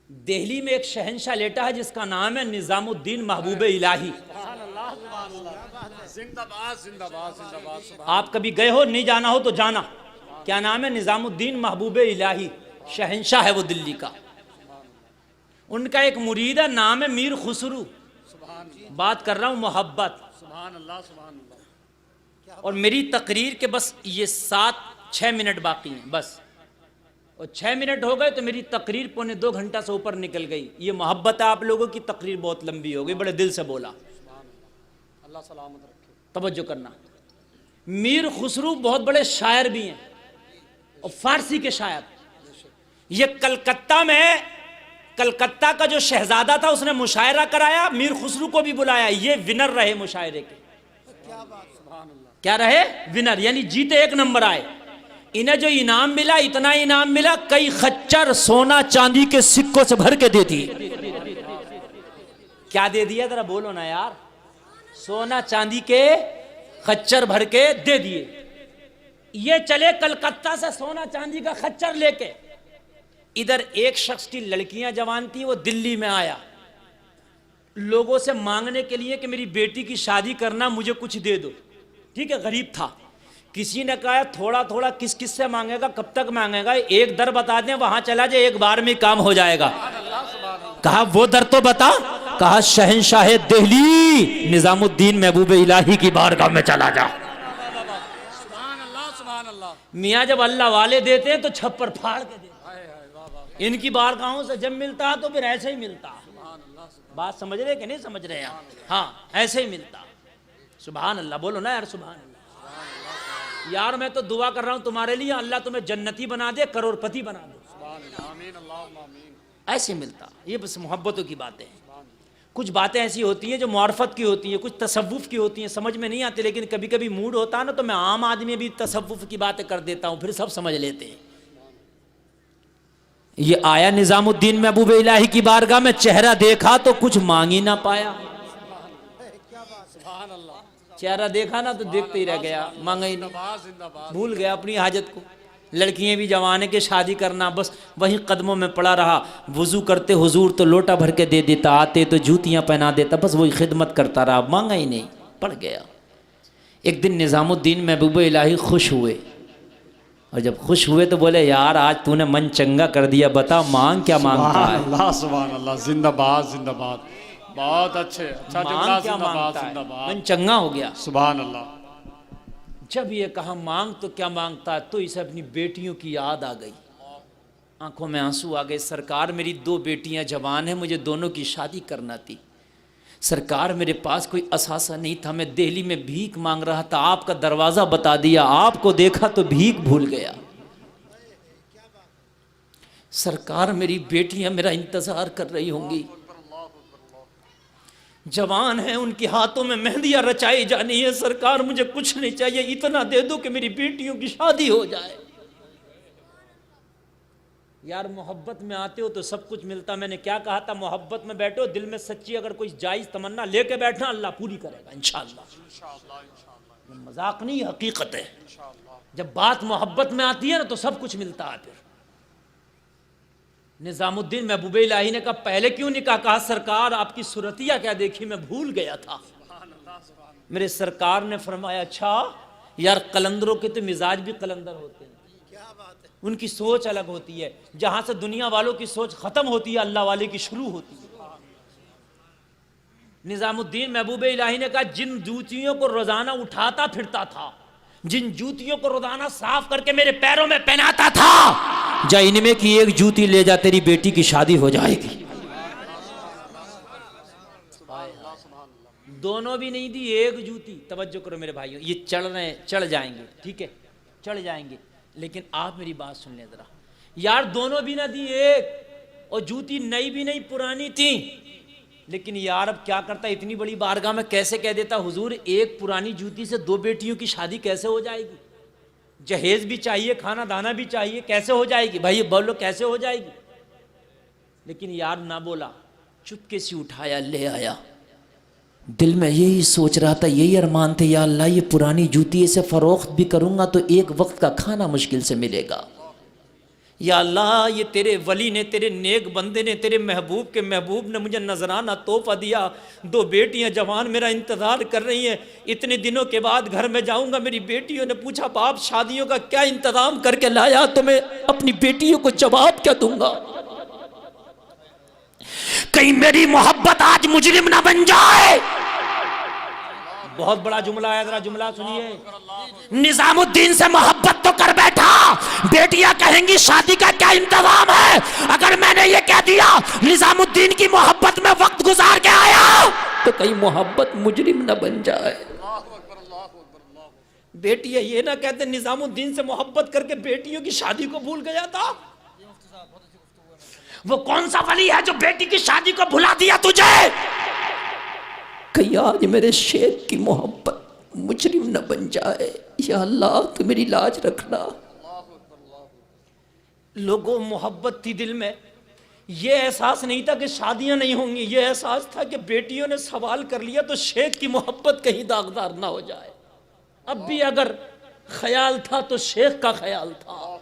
دہلی میں ایک شہنشاہ لیٹا ہے جس کا نام ہے نظام الدین محبوب الہی. آپ کبھی گئے ہو, نہیں جانا ہو تو جانا. کیا نام ہے؟ نظام الدین محبوب الہی. شہنشاہ ہے وہ دلی کا. ان کا ایک مرید ہے, نام ہے میر خسرو. بات کر رہا ہوں محبت. اور میری تقریر کے بس یہ 7-6 منٹ باقی ہیں بس, اور 6 منٹ ہو گئے تو میری تقریر 1.25 گھنٹہ سے اوپر نکل گئی. یہ محبت ہے آپ لوگوں کی. تقریر بہت لمبی ہو گئی, بڑے دل سے بولا. اللہ سلامت رکھے. توجہ کرنا. میر خسرو بہت بڑے شاعر بھی ہیں, اور فارسی کے شاعر. یہ کلکتہ کا جو شہزادہ تھا اس نے مشاعرہ کرایا, میر خسرو کو بھی بلایا. یہ ونر رہے مشاعرے کے. کیا رہے؟ ونر, یعنی جیتے, 1 نمبر آئے. انہیں جو انعام ملا, اتنا انعام ملا, کئی خچر سونا چاندی کے سکوں سے بھر کے دے دی. کیا دے دیا ذرا بولو نا یار. سونا چاندی کے خچر بھر کے دے دیے. یہ چلے کلکتہ سے سونا چاندی کا خچر لے کے. ادھر ایک شخص کی لڑکیاں جوان تھی, وہ دلی میں آیا لوگوں سے مانگنے کے لیے کہ میری بیٹی کی شادی کرنا, مجھے کچھ دے دو. ٹھیک ہے, غریب تھا. کسی نے کہا تھوڑا تھوڑا کس کس سے مانگے گا, کب تک مانگے گا, ایک در بتا دیں وہاں چلا جائے, ایک بار میں کام ہو جائے گا. کہا وہ در تو بتا. کہا شہنشاہ دہلی نظام الدین محبوب الہی کی بارگاہ میں چلا جا. میاں جب اللہ والے دیتے ہیں تو چھپر پھاڑ کے دیتے. ان کی بارگاہوں سے جب ملتا تو پھر ایسے ہی ملتا. بات سمجھ رہے کہ نہیں سمجھ رہے ہیں؟ ہاں, ایسے ہی ملتا. سبحان اللہ بولو نا یار, سبحان اللہ. یار میں تو دعا کر رہا ہوں تمہارے لیے, اللہ تمہیں جنتی بنا دے, کروڑپتی بنا دے. ایسے ملتا. یہ بس محبتوں کی باتیں ہیں. کچھ باتیں ایسی ہوتی ہیں جو معرفت کی ہوتی ہیں, کچھ تصوف کی ہوتی ہیں, سمجھ میں نہیں آتی, لیکن کبھی کبھی موڈ ہوتا ہے نا تو میں عام آدمی بھی تصوف کی باتیں کر دیتا ہوں, پھر سب سمجھ لیتے ہیں. یہ آیا نظام الدین محبوب الہی کی بارگاہ میں, چہرہ دیکھا تو کچھ مانگ ہی نہ پایا. چہرہ دیکھا نا تو دیکھتے ہی رہ گیا, مانگا ہی نہیں, بھول گیا اپنی حاجت کو. لڑکیاں بھی جوانے کے شادی کرنا, بس وہیں قدموں میں پڑا رہا. وضو کرتے حضور تو لوٹا بھر کے دے دیتا, آتے تو جوتیاں پہنا دیتا, بس وہی خدمت کرتا رہا, مانگا ہی نہیں, پڑ گیا. ایک دن نظام الدین محبوب الہی خوش ہوئے, اور جب خوش ہوئے تو بولے یار آج تو نے من چنگا کر دیا, بتا مانگ کیا مانگتا ہے. اللہ سبحان اللہ, زندہ باد زندہ باد. بہت اچھے, اچھا مانگ کیا مانگتا ہے, من چنگا ہو گیا. سبحان اللہ. جب یہ کہا مانگ تو کیا مانگتا ہے, تو اسے اپنی بیٹیوں کی یاد آ گئی. آنکھوں میں آنسو آ گئے. سرکار میری 2 بیٹیاں جوان ہیں, مجھے دونوں کی شادی کرنا تھی. سرکار میرے پاس کوئی اثاثہ نہیں تھا, میں دہلی میں بھیک مانگ رہا تھا, آپ کا دروازہ بتا دیا, آپ کو دیکھا تو بھیک بھول گیا. سرکار میری بیٹیاں میرا انتظار کر رہی ہوں گی, جوان ہیں, ان کے ہاتھوں میں مہندیاں رچائی جانی ہے. سرکار مجھے کچھ نہیں چاہیے, اتنا دے دو کہ میری بیٹیوں کی شادی ہو جائے. یار محبت میں آتے ہو تو سب کچھ ملتا. میں نے کیا کہا تھا, محبت میں بیٹھو, دل میں سچی اگر کوئی جائز تمنا لے کے بیٹھنا, اللہ پوری کرے گا انشاءاللہ. مذاق نہیں, حقیقت ہے. جب بات محبت میں آتی ہے نا تو سب کچھ ملتا ہے. پھر نظام الدین محبوب الہی نے کہا پہلے کیوں نہیں کہا. کہا سرکار آپ کی صورتیہ کیا دیکھی, میں بھول گیا تھا. میرے سرکار نے فرمایا اچھا یار, قلندروں کے تو مزاج بھی قلندر ہوتے ہیں, ان کی سوچ الگ ہوتی ہے. جہاں سے دنیا والوں کی سوچ ختم ہوتی ہے, اللہ والے کی شروع ہوتی ہے. نظام الدین محبوب الہی نے کہا جن جوتیوں کو روزانہ اٹھاتا پھرتا تھا, جن جوتیوں کو روزانہ صاف کر کے میرے پیروں میں پہناتا تھا, جا ان میں کی ایک جوتی لے جا, تیری بیٹی کی شادی ہو جائے گی. دونوں بھی نہیں دی, ایک جوتی. توجہ کرو میرے بھائیوں, یہ چڑھ رہے ہیں, چڑھ جائیں گے, ٹھیک ہے, چڑھ جائیں گے, لیکن آپ میری بات سن لیں ذرا. یار دونوں بھی نہ دی ایک, اور جوتی نئی بھی نہیں پرانی تھی. لیکن یار اب کیا کرتا, اتنی بڑی بارگاہ میں کیسے کہہ دیتا حضور ایک پرانی جوتی سے 2 بیٹیوں کی شادی کیسے ہو جائے گی, جہیز بھی چاہیے, کھانا دانا بھی چاہیے, کیسے ہو جائے گی بھائی بولو, کیسے ہو جائے گی. لیکن یار نہ بولا, چپکے سے اٹھایا, لے آیا. دل میں یہی سوچ رہا تھا, یہی ارمان تھے, یا اللہ یہ پرانی جوتی اسے فروخت بھی کروں گا تو ایک وقت کا کھانا مشکل سے ملے گا. یا اللہ یہ تیرے ولی نے، تیرے نیک بندے نے، تیرے محبوب کے محبوب نے مجھے نذرانہ تحفہ دیا، 2 بیٹیاں جوان میرا انتظار کر رہی ہیں، اتنے دنوں کے بعد گھر میں جاؤں گا۔ میری بیٹیوں نے پوچھا باپ شادیوں کا کیا انتظام کر کے لایا؟ تو میں اپنی بیٹیوں کو جواب کیا دوں گا؟ کہیں میری محبت آج مجرم نہ بن جائے۔ بہت بڑا جملہ ہے، ذرا جملہ سنیے۔ نظام الدین سے محبت تو کر بیٹھا، بیٹیاں کہیں گی شادی کا کیا انتظام ہے؟ اگر میں نے یہ کہہ دیا نظام الدین کی محبت میں وقت گزار کے آیا تو کہیں محبت مجرم نہ بن جائے۔ بیٹیاں یہ نہ کہتے نظام الدین سے محبت کر کے بیٹیوں کی شادی کو بھول گیا تھا۔ وہ کون سا ولی ہے جو بیٹی کی شادی کو بھلا دیا تجھے؟ کہ آج میرے شیخ کی محبت مجرم نہ بن جائے۔ یا اللہ تو میری لاج رکھنا۔ لوگوں محبت تھی دل میں، یہ احساس نہیں تھا کہ شادیاں نہیں ہوں گی، یہ احساس تھا کہ بیٹیوں نے سوال کر لیا تو شیخ کی محبت کہیں داغدار نہ ہو جائے۔ اب بھی اگر خیال تھا تو شیخ کا خیال تھا،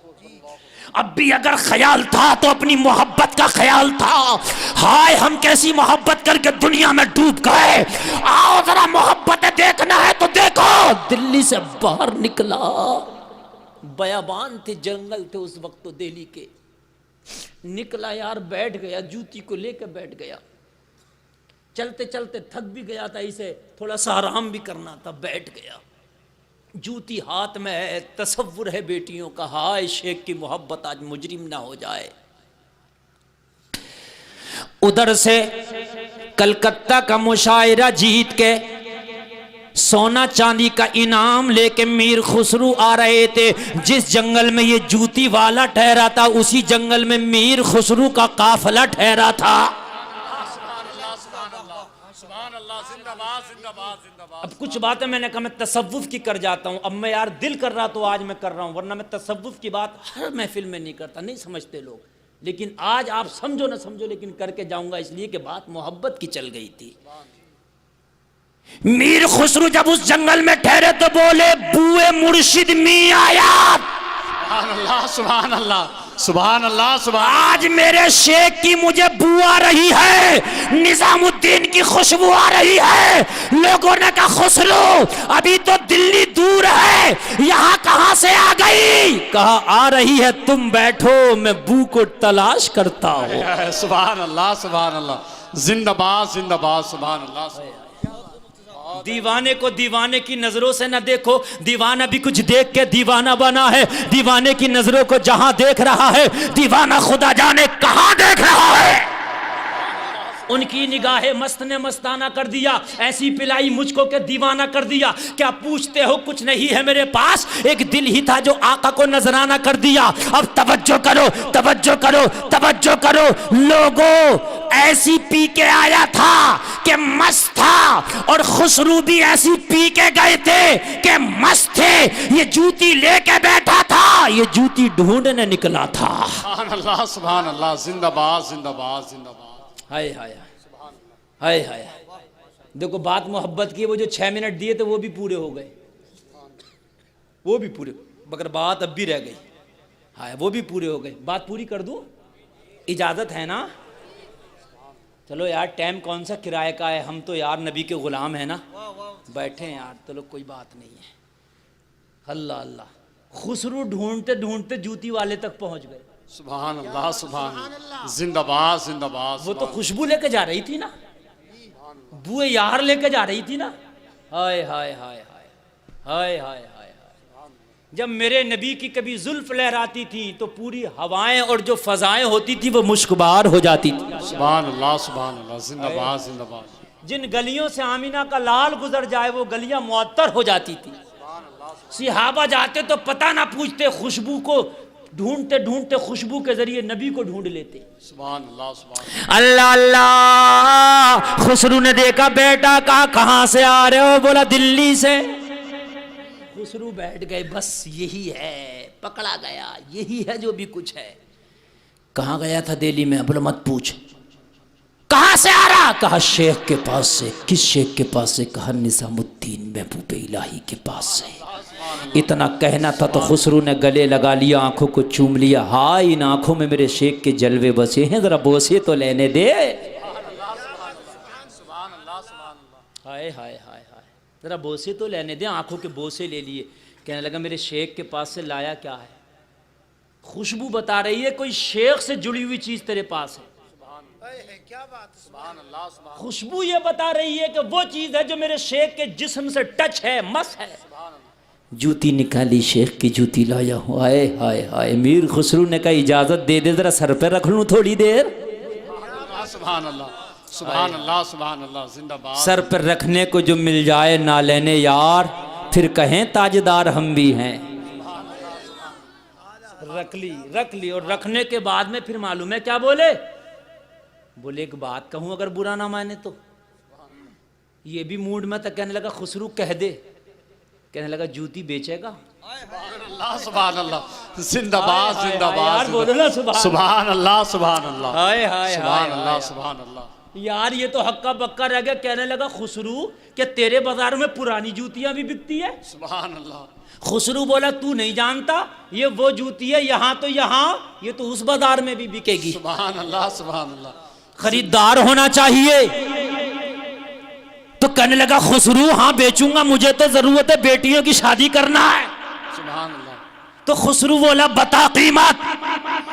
اب بھی اگر خیال تھا تو اپنی محبت کا خیال تھا۔ ہائے ہم کیسی محبت کر کے دنیا میں ڈوب گئے۔ آؤ ذرا محبتیں دیکھنا ہے تو دیکھو۔ دلی سے باہر نکلا، بیابان تھے، جنگل تھے اس وقت تو دہلی کے، نکلا یار، بیٹھ گیا، جوتی کو لے کے بیٹھ گیا، چلتے چلتے تھک بھی گیا تھا، اسے تھوڑا سا آرام بھی کرنا تھا، بیٹھ گیا، جوتی ہاتھ میں ہے، تصور ہے بیٹیوں کا، ہائے شیخ کی محبت آج مجرم نہ ہو جائے۔ ادھر سے کلکتہ کا مشاعرہ جیت کے سونا چاندی کا انعام لے کے میر خسرو آ رہے تھے۔ جس جنگل میں یہ جوتی والا ٹھہرا تھا اسی جنگل میں میر خسرو کا قافلہ ٹھہرا تھا۔ اب کچھ باتیں میں نے کہا میں تصوف کی کر جاتا ہوں، اب میں یار دل کر رہا تو آج میں کر رہا ہوں، ورنہ میں تصوف کی بات ہر محفل میں نہیں کرتا، نہیں سمجھتے لوگ، لیکن آج آپ سمجھو نہ سمجھو لیکن کر کے جاؤں گا، اس لیے کہ بات محبت کی چل گئی تھی۔ میر خسرو جب اس جنگل میں ٹھہرے تو بولے بوئے مرشد می آیا۔ سبحان اللہ سبحان اللہ سبحان اللہ سبحان۔ آج میرے شیخ کی مجھے بو آ رہی ہے، نظام الدین کی خوشبو آ رہی ہے۔ لوگوں نے کہا خسرو ابھی تو دلی دور ہے، یہاں کہاں سے آ گئی؟ کہا آ رہی ہے، تم بیٹھو میں بو کو تلاش کرتا ہوں۔ سبحان اللہ سبحان اللہ، زندہ باد زندہ باد، سبحان اللہ۔ دیوانے کو دیوانے کی نظروں سے نہ دیکھو، دیوانہ بھی کچھ دیکھ کے دیوانہ بنا ہے۔ دیوانے کی نظروں کو جہاں دیکھ رہا ہے، دیوانہ خدا جانے کہاں دیکھ رہا ہے۔ ان کی نگاہ مست نے مستانہ کر دیا، ایسی پلائی مجھ کو کہ دیوانہ کر دیا۔ کیا پوچھتے ہو کچھ نہیں ہے میرے پاس، ایک دل ہی تھا جو آقا کو نذرانہ کر دیا۔ اب توجہ کرو توجہ کرو توجہ کرو لوگوں، ایسی پی کے آیا تھا کہ مست تھا، اور خسرو بھی ایسی پی کے گئے تھے کہ مست تھے۔ یہ جوتی لے کے بیٹھا تھا، یہ جوتی ڈھونڈنے نکلا تھا۔ سبحان اللہ سبحان اللہ، زندہ باد زندہ باد زندہ باد۔ ہائے ہائے ہائے ہائے، دیکھو بات محبت کی، وہ جو 6 منٹ دیے تھے وہ بھی پورے ہو گئے، وہ بھی پورے، مگر بات اب بھی رہ گئی۔ ہائے وہ بھی پورے ہو گئے، بات پوری کر دوں؟ اجازت ہے نا؟ چلو یار ٹائم کون سا کرائے کا ہے، ہم تو یار نبی کے غلام ہیں نا، بیٹھے یار، چلو کوئی بات نہیں ہے۔ اللہ اللہ، خسرو ڈھونڈتے ڈھونڈتے جوتی والے تک پہنچ گئے۔ سبحان اللہ سبحان اللہ، زندہ باد زندہ باد۔ وہ تو خوشبو لے کے جا رہی تھی نا، بوئے یار لے کے جا رہی تھی نا۔ ہائے ہائے ہائے ہائے ہائے ہائے ہائے، جب میرے نبی کی کبھی زلف لہراتی تھی تو پوری ہوائیں اور جو فضائیں ہوتی تھی وہ مشکبار ہو جاتی تھی۔ سبحان اللہ سبحان اللہ، زندہ باد زندہ باد۔ جن گلیوں سے آمینہ کا لال گزر جائے وہ گلیاں معطر ہو جاتی تھی۔ صحابہ جاتے تو پتہ نہ پوچھتے، خوشبو کو ڈھونڈتے ڈھونڈتے خوشبو کے ذریعے نبی کو ڈھونڈ لیتے۔ سبحان اللہ سبحان اللہ اللہ، خسرو نے دیکھا بیٹا، کہاں سے آ رہے ہو؟ بولا دلی سے۔ خسرو بیٹھ گئے، بس یہی ہے، پکڑا گیا، یہی ہے جو بھی کچھ ہے۔ کہاں گیا تھا دہلی میں؟ بولا مت پوچھ۔ کہاں سے آ رہا؟ کہا شیخ کے پاس سے۔ کس شیخ کے پاس سے؟ کہا نظام الدین محبوب الہی کے پاس سے۔ اتنا کہنا تھا تو خسرو نے گلے لگا لیا، آنکھوں کو چوم لیا، ہائے ان آنکھوں میں میرے شیخ کے جلوے بسے ہیں، ذرا بوسے تو لینے دے۔ ہائے ہائے ہائے ہائے، ذرا بوسے تو لینے دے، آنکھوں کے بوسے لے لیے۔ کہنے لگا میرے شیخ کے پاس سے لایا کیا ہے؟ خوشبو بتا رہی ہے کوئی شیخ سے جڑی ہوئی چیز تیرے پاس ہے۔ خوشبو یہ بتا رہی ہے کہ وہ چیز ہے جو میرے شیخ کے جسم سے ٹچ ہے، مس ہے۔ جوتی نکالی، شیخ کی جوتی لایا ہوں۔ ہائے ہائے ہائے، میر خسرو نے کہا اجازت دے دے، ذرا سر پہ رکھ لوں تھوڑی دیر۔ سبحان اللہ سبحان اللہ سبحان اللہ، زندہ باد۔ سر پر رکھنے کو جو مل جائے نہ لینے یار، پھر کہیں تاجدار ہم بھی ہیں۔ رکھ لی اور رکھنے کے بعد میں پھر معلوم ہے کیا بولے؟ بولے ایک بات کہوں اگر برا نہ مانے تو؟ یہ بھی موڈ میں تک کہنے لگا خسرو کہہ دے۔ کہنے لگا جوتی بیچے گا؟ سبحان اللہ، زندہ باد زندہ باد، یار بولو نا سبحان اللہ سبحان اللہ، ہائے ہائے سبحان اللہ سبحان اللہ۔ یار یہ تو حقہ بکا رہ گیا۔ کہنے لگا خسرو کہ تیرے بازاروں میں پرانی جوتیاں بھی بکتی ہے؟ سبحان اللہ۔ خسرو بولا تو نہیں جانتا، یہ وہ جوتی ہے، یہاں تو یہاں، یہ تو اس بازار میں بھی بکے گی۔ سبحان اللہ سبحان اللہ۔ خریدار ہونا چاہیے۔ تو کہنے لگا خسرو ہاں بیچوں گا، مجھے تو ضرورت ہے، بیٹیوں کی شادی کرنا ہے۔ سبحان اللہ۔ تو خسرو بولا بتا قیمت۔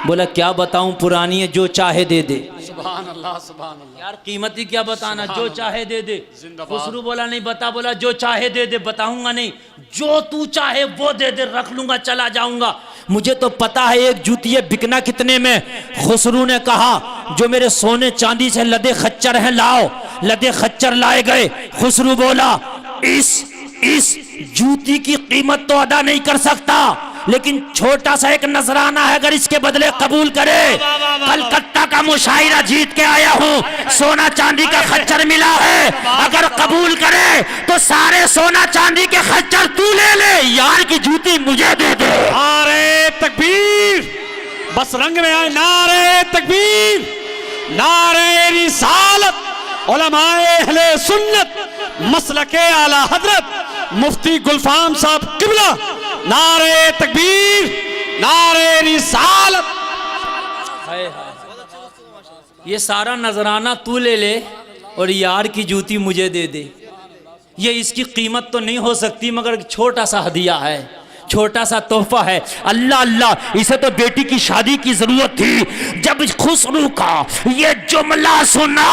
بولا کیا بتاؤں، پرانی ہے، جو چاہے دے دے۔ سبحان اللہ سبحان اللہ۔ یار قیمت ہی کیا بتانا، جو چاہے دے دے۔ زندہ باد۔ خسرو بولا نہیں بتا، بولا جو چاہے دے دے، بتاؤں گا نہیں، جو تو چاہے وہ دے دے، رکھ لوں گا چلا جاؤں گا، مجھے تو پتا ہے ایک جوتی ہے بکنا کتنے میں۔ خسرو نے کہا جو میرے سونے چاندی سے لدے خچر ہیں لاؤ۔ لدے خچر لائے گئے۔ خسرو بولا اس جوتی کی قیمت تو ادا نہیں کر سکتا، لیکن چھوٹا سا ایک نذرانہ ہے، اگر اس کے بدلے قبول کرے، کلکتہ کا مشاعرہ جیت کے آیا ہوں، سونا چاندی کا خچر ملا ہے، اگر قبول کرے تو سارے سونا چاندی کے خچر تو لے لے، یار کی جوتی مجھے دے دے۔ نعرے تکبیر، بس رنگ میں آئے، نعرے تکبیر، نعرے رسالت، علماء اہل سنت، مسلک اعلی حضرت مفتی گلفام صاحب قبلہ، نعرے تکبیر، نعرے رسالت۔ یہ سارا نذرانہ تو لے لے اور یار کی جوتی مجھے دے دے۔ یہ اس کی قیمت تو نہیں ہو سکتی، مگر چھوٹا سا ہدیہ ہے، چھوٹا سا تحفہ ہے۔ اللہ اللہ، اسے تو بیٹی کی شادی کی ضرورت تھی۔ جب خسرو کا یہ جملہ سنا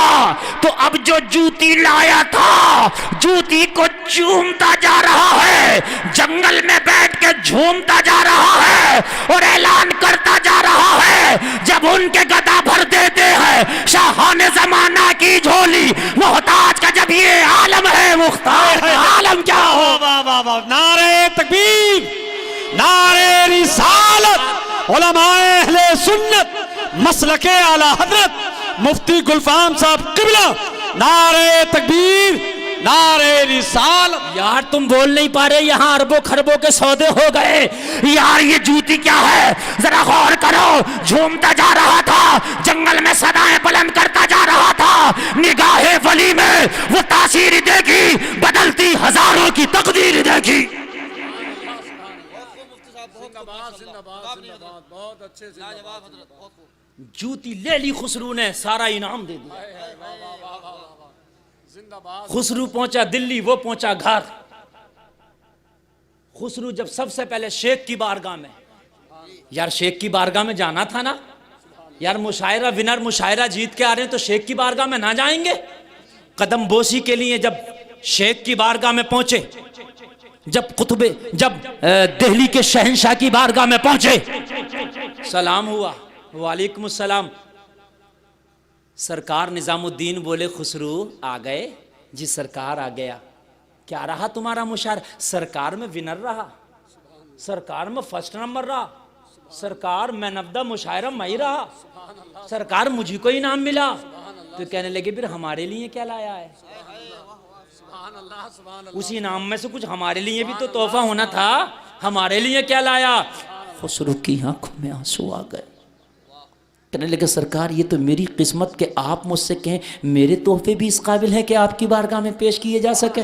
تو اب جو جوتی لایا تھا، جوتی کو چومتا جا رہا ہے، جنگل میں بیٹھ کے جھومتا جا رہا ہے اور اعلان کرتا جا رہا ہے، جب ان کے گدا بھر دیتے ہیں شاہان زمانہ کی جھولی، محتاج کا جب یہ عالم ہے، مختار عالم کیا ہو۔ نعرے تکبیر، نعرے رسالت، علماء اہل سنت، مسلک اعلی حضرت مفتی گلفام صاحب قبلہ، نعرے تکبیر، نعرے رسالت۔ یار تم بول نہیں پا رہے، یہاں اربوں خربوں کے سودے ہو گئے۔ یار یہ جوتی کیا ہے، ذرا غور کرو، جھومتا جا رہا تھا، جنگل میں صدائیں بلند کرتا جا رہا تھا، نگاہ ولی میں وہ تاثیر دے گی، بدلتی ہزاروں کی تقدیر دے گی۔ جوتی لے لی خسرو نے، سارا انعام دے دیا۔ خسرو پہنچا دلی، وہ پہنچا گھر۔ خسرو جب سب سے پہلے شیخ کی بارگاہ میں، یار شیخ کی بارگاہ میں جانا تھا نا یار، مشاعرہ ونر مشاعرہ جیت کے آ رہے ہیں تو شیخ کی بارگاہ میں نہ جائیں گے؟ قدم بوسی کے لیے جب شیخ کی بارگاہ میں پہنچے، جب دہلی کے شہنشاہ کی بارگاہ میں پہنچے، سلام ہوا، وعلیکم السلام۔ سرکار نظام الدین بولے خسرو آ گئے؟ جی سرکار آ گیا۔ کیا رہا تمہارا مشاعرہ؟ سرکار میں ونر رہا، سرکار میں فرسٹ نمبر رہا، سرکار مین آف دا مشاعرہ میں ہی رہا، سرکار مجھے کو انعام ملا۔ تو کہنے لگے پھر ہمارے لیے کیا لایا ہے؟ اسی انعام میں سے کچھ ہمارے لیے بھی تو تحفہ ہونا تھا، ہمارے لیے کیا لایا؟ خسرو کی آنکھوں میں آنسو آ گئے۔ کہنے لگے سرکار یہ تو میری قسمت کہ آپ مجھ سے کہیں میرے تحفے بھی اس قابل ہیں کہ آپ کی بارگاہ میں پیش کیے جا سکے۔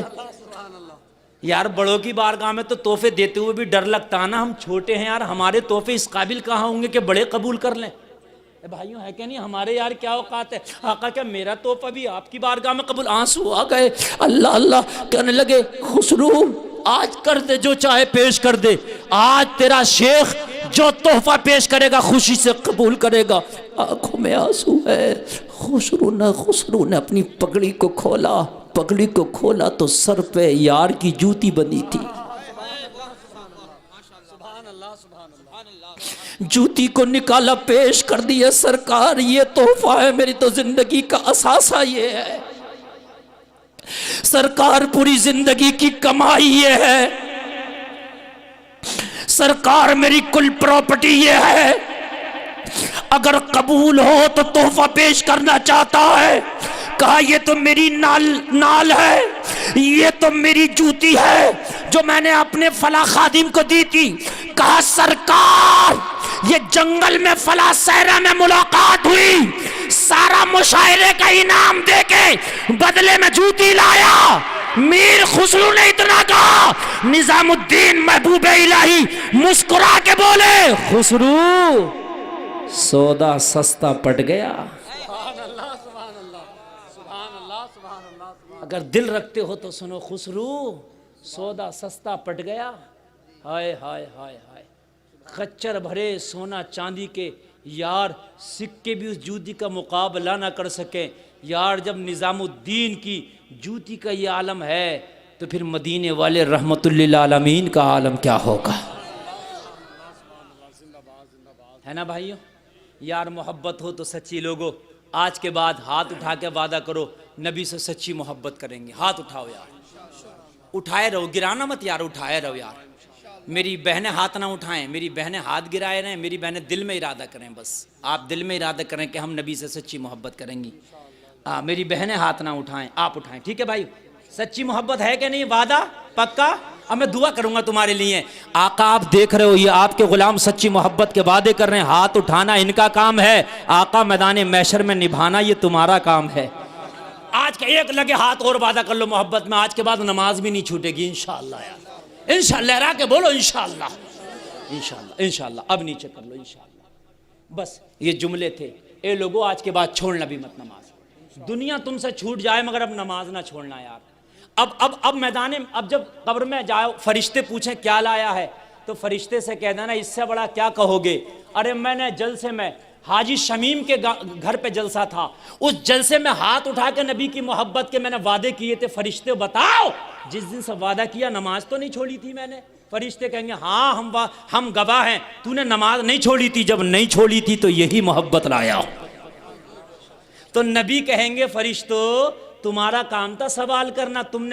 یار بڑوں کی بارگاہ میں تو تحفے دیتے ہوئے بھی ڈر لگتا ہے نا، ہم چھوٹے ہیں یار، ہمارے تحفے اس قابل کہاں ہوں گے کہ بڑے قبول کر لیں؟ اے بھائیوں ہے کہ نہیں، ہمارے یار کیا اوقات ہے؟ آقا کیا میرا تحفہ بھی آپ کی بارگاہ میں قبول؟ آنسو آ گئے، اللہ اللہ کہنے لگے خسرو آج کر دے جو چاہے پیش کر دے، آج تیرا شیخ جو تحفہ پیش کرے گا خوشی سے قبول کرے گا۔ آنکھوں میں آنسو ہے۔ خسرو نے اپنی پگڑی کو کھولا، پگڑی کو کھولا تو سر پہ یار کی جوتی بندھی تھی، جوتی کو نکالا پیش کر دیا، سرکار یہ تحفہ ہے، میری تو زندگی کا اثاثہ یہ ہے، سرکار پوری زندگی کی کمائی یہ ہے، سرکار میری کل پراپرٹی یہ ہے، اگر قبول ہو تو تحفہ پیش کرنا چاہتا ہے۔ کہا یہ تو میری نال ہے، یہ تو میری جوتی ہے جو میں نے اپنے فلاں خادم کو دی تھی۔ کہا سرکار یہ جنگل میں فلاں صحرا میں ملاقات ہوئی، سارا مشاعرے کا انعام دے کے بدلے میں جوتی لایا۔ میر خسرو نے اتنا کہا، نظام الدین محبوب الہی مسکرا کے بولے خسرو سودا سستا پٹ گیا۔ اگر دل رکھتے ہو تو سنو خسرو سودا سستا پٹ گیا۔ ہائے ہائے ہائے ہائے، خچر بھرے سونا چاندی کے یار، سکے بھی اس جوتی کا مقابلہ نہ کر سکے یار۔ جب نظام الدین کی جوتی کا یہ عالم ہے تو پھر مدینے والے رحمت للعالمین کا عالم کیا ہوگا؟ ہے نا بھائیو؟ یار محبت ہو تو سچی لوگو آج کے بعد ہاتھ اٹھا کے وعدہ کرو نبی سے سچی محبت کریں گے۔ ہاتھ اٹھاؤ یار، اٹھائے رہو، گرانا مت یار، اٹھائے رہو یار۔ میری بہنیں ہاتھ نہ اٹھائیں، میری بہنیں ہاتھ گرائے رہیں، میری بہنیں دل میں ارادہ کریں، بس آپ دل میں ارادہ کریں کہ ہم نبی سے سچی محبت کریں گی۔ میری بہنیں ہاتھ نہ اٹھائیں، آپ اٹھائیں، ٹھیک ہے بھائی؟ سچی محبت ہے کہ نہیں؟ وعدہ پکا؟ اب میں دعا کروں گا تمہارے لیے۔ آقا آپ دیکھ رہے ہو یہ آپ کے غلام سچی محبت کے وعدے کر رہے ہیں، ہاتھ اٹھانا ان کا کام ہے، آقا میدان محشر میں نبھانا یہ تمہارا کام ہے۔ آج کا ایک لگے ہاتھ اور وعدہ کر لو محبت میں، آج کے بعد نماز بھی نہیں چھوٹے گی انشاءاللہ یار، انشاءاللہ، لہرا کے بولو انشاءاللہ، انشاءاللہ، انشاءاللہ۔ اب نیچے کر لو انشاءاللہ۔ بس یہ جملے تھے۔ اے لوگو آج کے بعد چھوڑنا بھی مت نماز، دنیا تم سے چھوٹ جائے مگر اب نماز نہ چھوڑنا یار۔ اب میدان، اب جب قبر میں جاؤ فرشتے پوچھیں کیا لایا ہے تو فرشتے سے کہہ دینا اس سے بڑا کیا کہو گے؟ ارے میں نے جلسے میں حاجی شمیم کے گھر پہ جلسہ تھا، اس جلسے میں ہاتھ اٹھا کے نبی کی محبت کے میں نے وعدے کیے تھے۔ فرشتے بتاؤ جس دن سے وعدہ کیا نماز تو نہیں چھوڑی تھی میں نے؟ فرشتے کہیں گے ہاں ہم گواہ ہیں، تو نے نماز نہیں چھوڑی تھی، جب نہیں چھوڑی تھی تو یہی محبت لایا۔ تو نبی کہیں گے فرشتوں تمہارا کام تھا سوال کرنا، تم نے